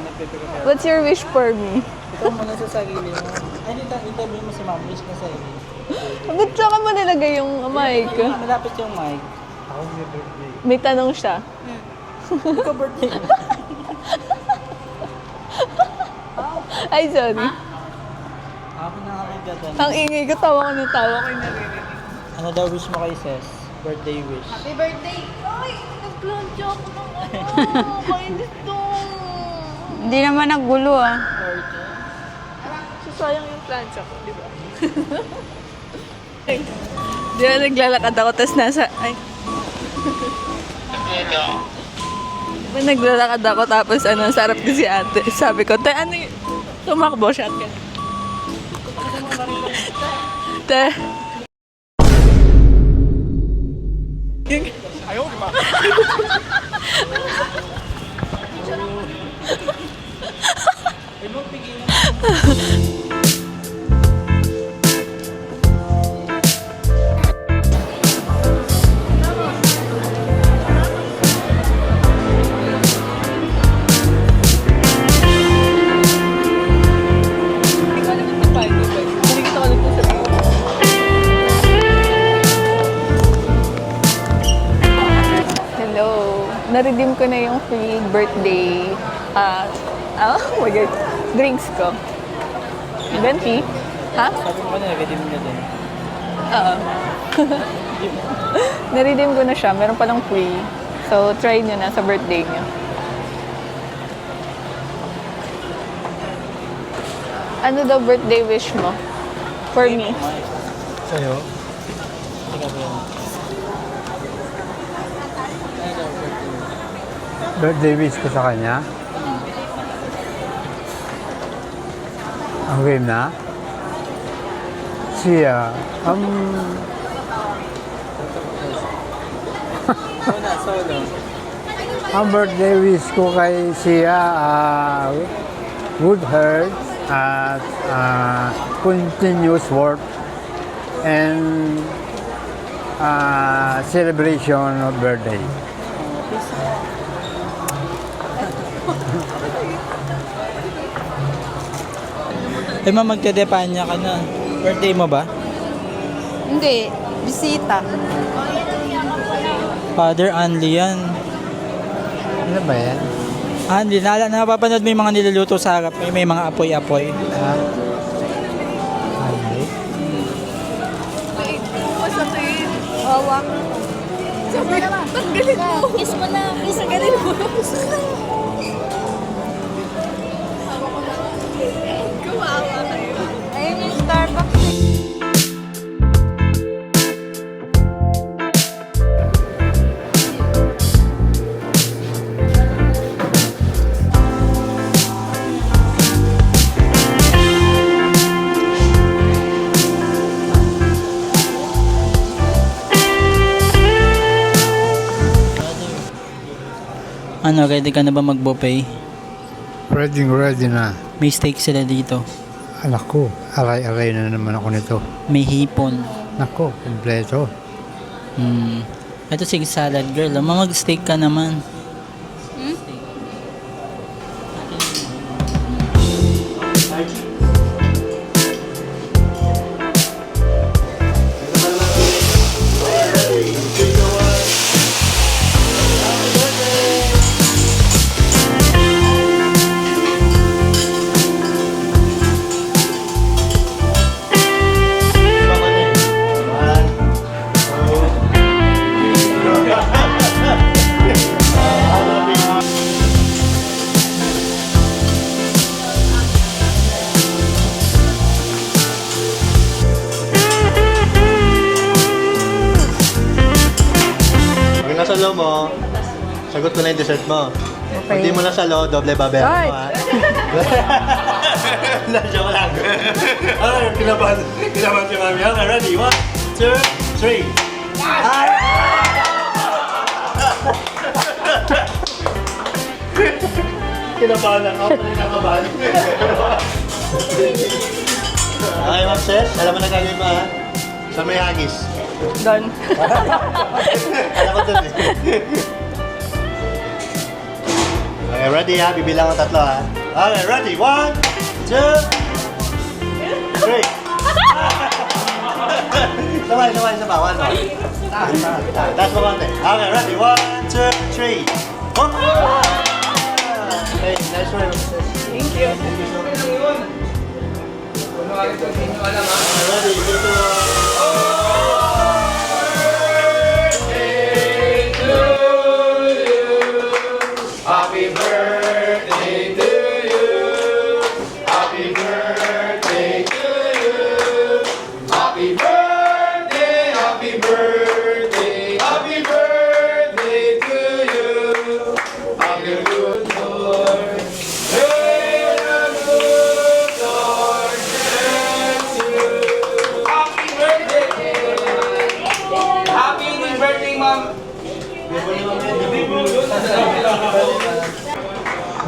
nagpipick up. What's your wish for me? Ikaw muna sa sarili mo. Ay, dito, interview mo si ma'am. Wish na sa'yo. Ba't saka mo nilagay yung mic? Malapit yung mic. Ako may birthday. May tanong siya. Ikaw birthday mo. Ay, sorry. Ako na nga kay Gatan. Ang ingay ko, tawa ko ng tawa ko yung naririnig. Ano daw wish mo kay Ses? Birthday wish. Happy birthday! Ay, nag-plancha ako ng ano. Kainis to. Hindi naman naggulo ah. Susayang yung plancha ko, di ba? Di ba naglalakad ako, tapos nasa... Ay. Di ba naglalakad ako, tapos ano, sarap ko si ate. Sabi ko, te, ano yun? Tumakbo, shot ka. Te. Ayaw, di ba? Ay, magpigil. Hindi ko alam yung tapahin ko, guys. Hindi kita alam kung sabihin. Hello. Na-redeem ko na yung free birthday, oh my God, drinks ko. Venti? Ha? Sabi mo kanina, redeem na din. Oo. Na-redeem ko na siya. Meron palang free. So, try nyo na sa birthday nyo. Ano daw birthday wish mo? For me? Sa'yo? Ikaw ba yan? Ano daw birthday? Birthday wish ko sa kanya. Ang game na. Siya, Solo. ang birthday wish ko kay siya, good health at continuous work and celebration of birthday. Ay, ma'am, magdedepanya ka na. Birthday mo ba? Hindi, bisita. Father Anli yan. Ano ba yan? Anli, napapanood mo yung mga niluluto sa harap. May mga apoy-apoy. Ay, Wait, masakit. Hawak. Sabi, tanggalin mo. Kiss mo na, kiss mo na. Tanggalin mo. Kawawa kayo. Ayun yung Starbucks. Ano, ready ka na ba mag-buffet? ready na. May steak sila dito. Anak ko, aray-aray na naman ako nito. May hipon. Nako, kompleto. Ito sige salad girl. Mag-steak ka naman. Pag nasalo mo, sagot mo na yung dessert mo. Pag di mo nasalo, doble babayaran mo ha. Joke lang. Ay, kinabahan si Mami. Okay, ready? 1, 2, 3. Kinabahan ako. Kinakabahan. Okay, Ma'am Ses. Alam mo na gagawin mo ha? Sa may hagis. Done. Alam ko dun eh. Okay, ready ha? Bibilang ko tatlo ha. Okay, ready? 1, 2, 3. Sabay. 1, 1. Taas mo konti. Okay, ready? 1, 2, 3. Hop! Okay, nice one. Thank you. Ready? 2, 1.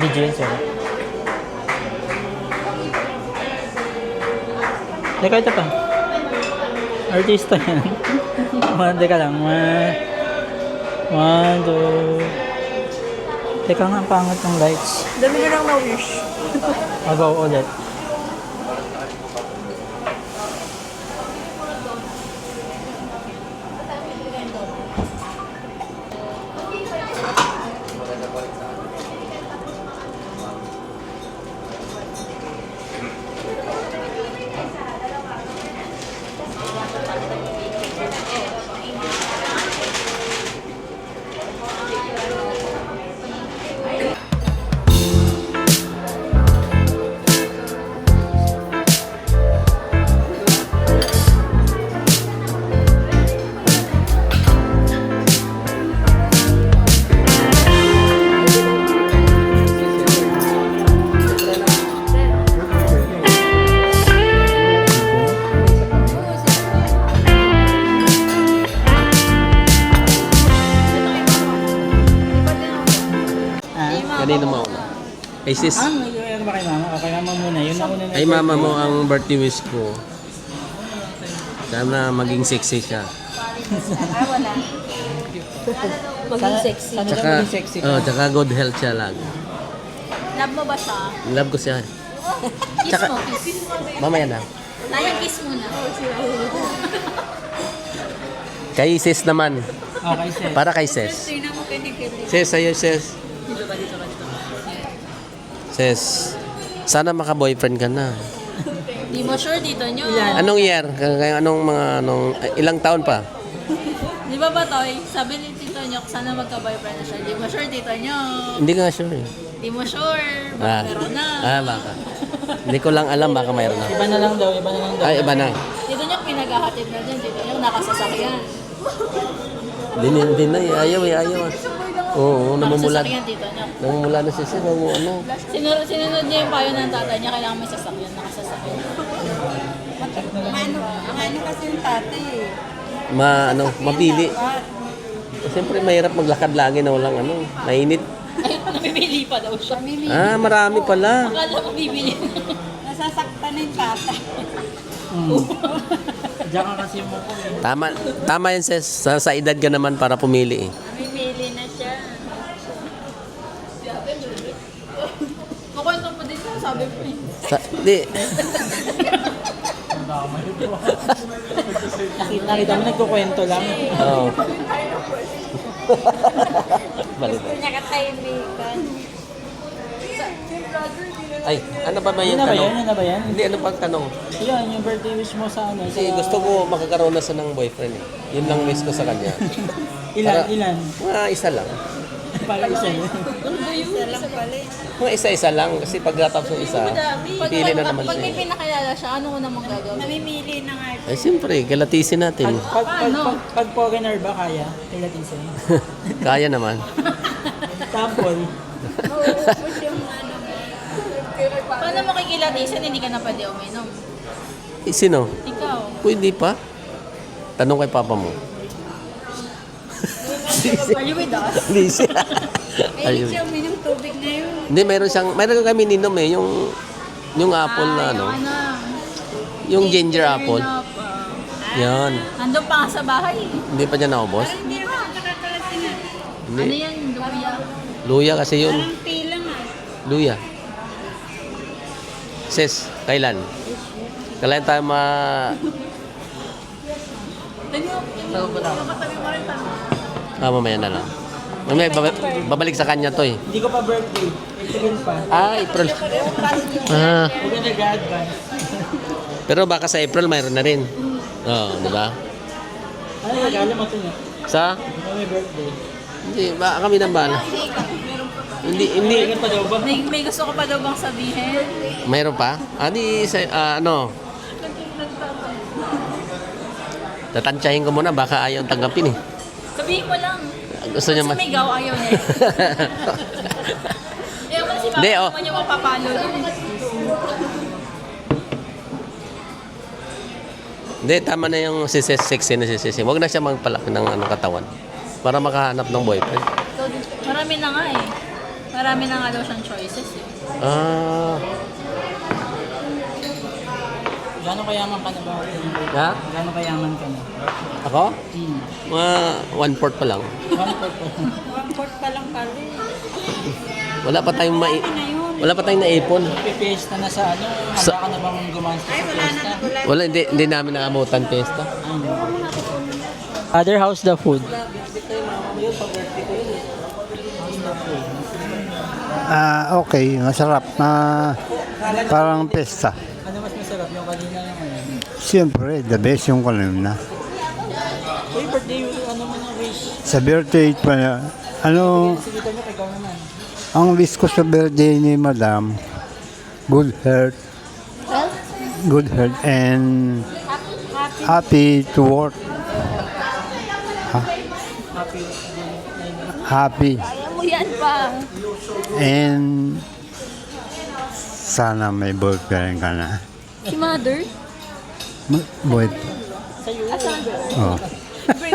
Video yun, sir. Teka, ito pa. Artista yan. Teka lang. 1, 2. Teka nga, ang pangat ng lights. Dami ko lang na-wish. Agaw ulit. Kanina mo. Ay sis, Ano ba kay mama? O, kay mama muna. Yun ako na ay mama mo ang birthday wish ko. Sana maging sexy siya. Maging sexy. Sana daw Tsaka, maging sexy ka. tsaka good health siya lang. Love mo ba siya? Love ko siya. Kiss Tsaka- mo, kiss. Mamaya na. Tayang kiss muna. Kay sis naman. Okay, sir. Para kay sis. Tingnan mo kinikili. Sis, sa'yo sis. Sis, sana maka-boyfriend ka na. Di mo sure dito nyo. Anong year? Ilang taon pa? Di ba ba, Toy? Sabi ni Tito Nyok, sana magka-boyfriend na siya. Di mo sure dito nyo. Hindi ka nga sure eh. Di mo sure. Baka meron na. Baka. Hindi ko lang alam, baka mayroon na. Iba na lang daw, iba na lang daw. Ay, iba na. Tito Nyok, pinaghahatid na dyan. Tito Nyok, nakasasakyan. Hindi na eh. Ayaw. Oo, namumula. Nakasasakyan, Tito Nyok. Namumula na siya. Ano? Sinunod niya yung payo ng tatay niya, kailangan may sasakyan, nakasasakyan. Ano kasi yung tatay eh. Mapili. Siyempre, mahirap maglakad lagi na walang mainit. Ay, namimili pa daw siya. Marami pala. Akala mo bibili. Nasasaktan na yung tatay. Diyan ka kasi mo po eh. Tama yan, sis. Sa edad ka naman para pumili eh. Namimili na siya. Kukwento pa din siya, sabi ko eh. Di. Nakita mo, nagkukwento lang. Oo. Balik. Niya katahimikan. Ay, ano ba Yun yung na ba tanong? yan? Yun na ba yan? Hindi, ano pang tanong? Yan, yung birthday wish mo sa ano? Kasi sa- gusto ko makakaroon na siya ng boyfriend eh. Yun lang wish ko sa kanya. Ilan? Para- Ilan? Mga isa lang. Para isa yun. Isa lang pala eh. Mga isa-isa lang. Kasi pagkatapos ng isa, pili na naman Pag may siya. pinakilala siya, ano ko namang gagawin? Namimili na nga. Ay, siyempre, galatisin natin. Pag foreigner ba kaya? Ilatisin. Kaya naman. Tapon. Mauubos yung ano. Paano mo kikilatisan, hindi ka na pwede uminom? Eh, sino? Ikaw. Pwede pa. Tanong kay papa mo. Are you with us? Hindi siya. Ay, siya uminom tubig na yun. Hindi, meron kami ninom eh. Yung apple na ano. Yung ginger apple. Yan. Nandun pa nga sa bahay. Hindi pa niya naubos. Hindi naman nakakalasin na. Hindi. Ano yan, luya? Luya kasi yun. Parang tilang Luya. Sis, kailan? Kailan tayo mamaya na lang. Mamaya, babalik sa kanya to eh. Hindi ko pa birthday. April pa. April. Ah. Huwag ka nag-advance. Pero baka sa April mayroon na rin. Oo, di ba? Ano regalo mo ito niya? Sa? May birthday. Hindi, kami nang bahala. Hindi. May gusto ko pa daw bang sabihin? Mayroon pa? Di, ano? Tatansyahin ko muna, baka ayaw tanggapin eh. Sabihin mo lang. Gusto niya Sumigaw, ayaw niya. Ewan si Papa, Hindi, oh. naman niya mapapalo dun. Hindi, tama na yung sexy na sexy. Huwag na siya magpalaki ng katawan para makahanap ng boyfriend. Marami na nga eh. Marami na nga daw siyang choices eh. Gano'ng kayaman ka na ba? Ha? Gano'ng kayaman ka na? Ako? Mga 1/4 pa lang. 1/4 pa. 1/4 pa lang pala. Wala pa tayong naipon. Pipiesta na sa ano? Handa ka na bang gumastos sa fiesta? Wala, hindi namin naabutan pesta. Other, how's the food? Okay, masarap na parang pesta. Ano mas masarap? Yung kanina yung ano? Siyempre, the best yung kanina. Uy, birthday, ano mo na wish? Sa birthday pa niya, Sige kami, ikaw naman. ang wish ko sa birthday ni Madam, good health and happy to work. Happy. Ayaw mo yan pa. And sana may boyfriend ka na. Si Mother? Boyfriend. Oh. Bring